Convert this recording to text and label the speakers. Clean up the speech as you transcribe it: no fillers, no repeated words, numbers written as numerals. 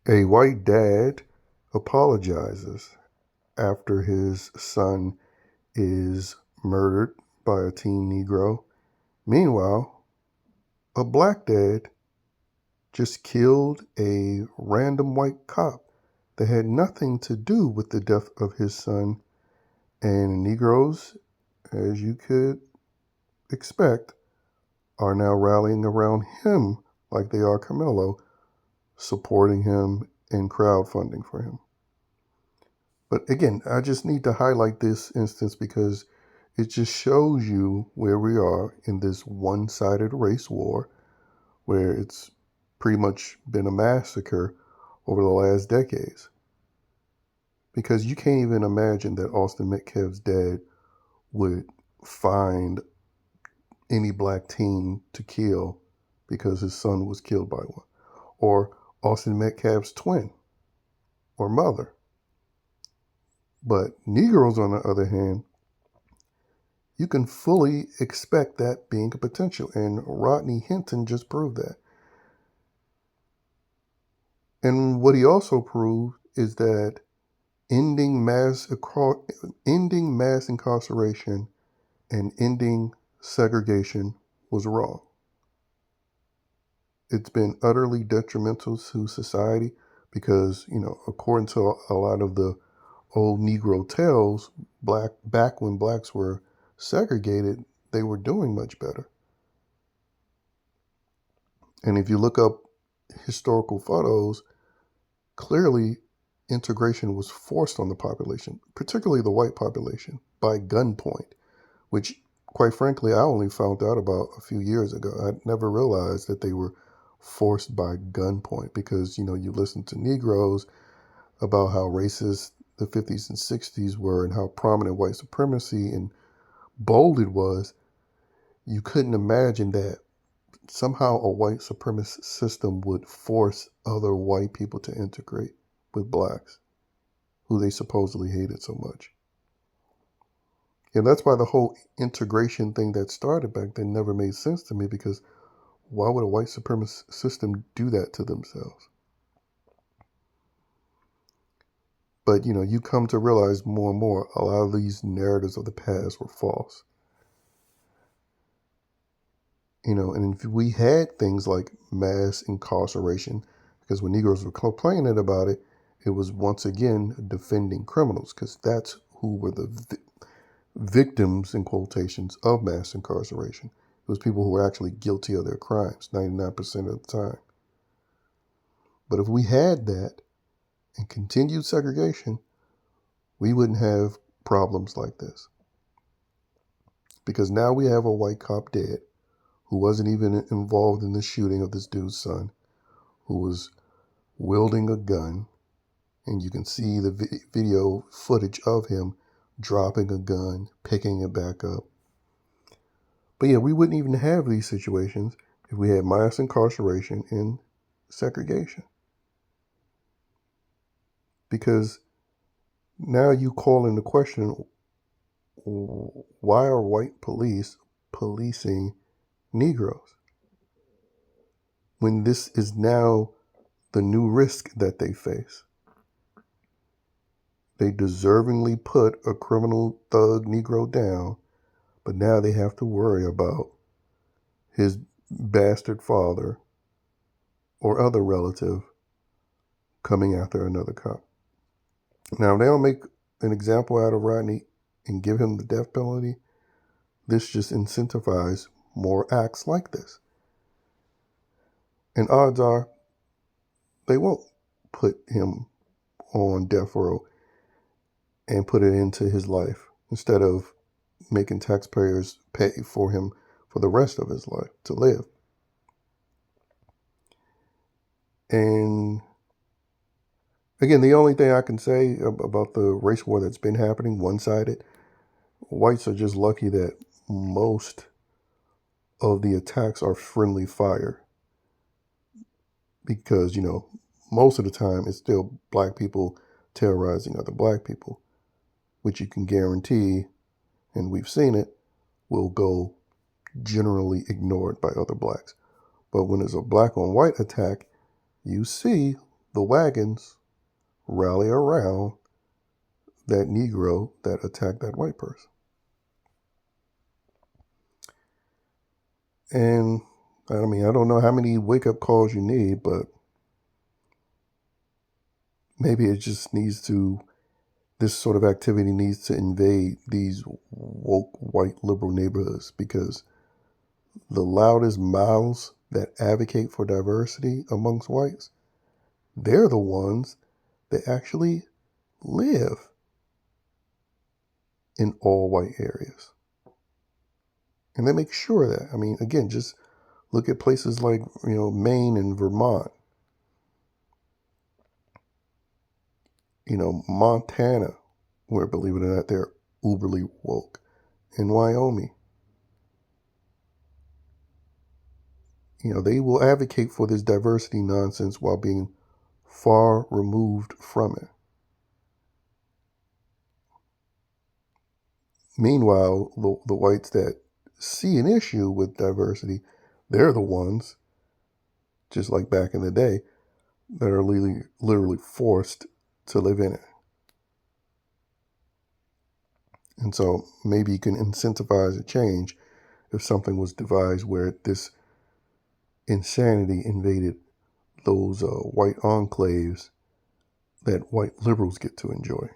Speaker 1: A white dad apologizes after his son is murdered by a teen Negro. Meanwhile, a black dad just killed a random white cop that had nothing to do with the death of his son. And Negroes, as you could expect, are now rallying around him like they are Camilo, supporting him and crowdfunding for him. But again, I just need to highlight this instance because it just shows you where we are in this one-sided race war where it's pretty much been a massacre over the last decades. Because you can't even imagine that Austin Metcalf's dad would find any black teen to kill because his son was killed by one. Or Austin Metcalf's twin or mother. But Negroes, on the other hand, you can fully expect that being a potential. And Rodney Hinton just proved that. And what he also proved is that ending mass incarceration and ending segregation was wrong. It's been utterly detrimental to society because, according to a lot of the old Negro tales, back when blacks were segregated, they were doing much better. And if you look up historical photos, clearly integration was forced on the population, particularly the white population, by gunpoint, which, quite frankly, I only found out about a few years ago. I never realized that they were forced by gunpoint because, you listen to Negroes about how racist the 50s and 60s were and how prominent white supremacy and bold it was. You couldn't imagine that somehow a white supremacist system would force other white people to integrate with blacks who they supposedly hated so much. And that's why the whole integration thing that started back then never made sense to me, because why would a white supremacist system do that to themselves? But, you come to realize more and more a lot of these narratives of the past were false. And if we had things like mass incarceration, because when Negroes were complaining about it, it was once again defending criminals, because that's who were the victims, in quotations, of mass incarceration. It was people who were actually guilty of their crimes 99% of the time. But if we had that and continued segregation, we wouldn't have problems like this. Because now we have a white cop dead who wasn't even involved in the shooting of this dude's son, who was wielding a gun, and you can see the video footage of him dropping a gun, picking it back up. But yeah, we wouldn't even have these situations if we had mass incarceration and segregation. Because now you call into question, why are white police policing Negroes when this is now the new risk that they face? They deservingly put a criminal thug Negro down, but now they have to worry about his bastard father or other relative coming after another cop. Now, if they don't make an example out of Rodney and give him the death penalty, this just incentivizes more acts like this. And odds are they won't put him on death row and put it into his life instead of making taxpayers pay for him for the rest of his life to live. And again, the only thing I can say about the race war that's been happening, one-sided, whites are just lucky that most of the attacks are friendly fire. Because, most of the time it's still black people terrorizing other black people, which you can guarantee, and we've seen it, will go generally ignored by other blacks. But when it's a black on white attack, you see the wagons rally around that Negro that attacked that white person. And I mean, I don't know how many wake-up calls you need, but maybe it just needs to, this sort of activity needs to invade these woke white liberal neighborhoods, because the loudest mouths that advocate for diversity amongst whites, they're the ones that actually live in all white areas. And they make sure that, I mean, again, just look at places like, Maine and Vermont, Montana, where, believe it or not, they're uberly woke, in Wyoming. They will advocate for this diversity nonsense while being far removed from it. Meanwhile, the whites that see an issue with diversity, they're the ones, just like back in the day, that are literally forced to live in it. And so maybe you can incentivize a change if something was devised where this insanity invaded those white enclaves that white liberals get to enjoy.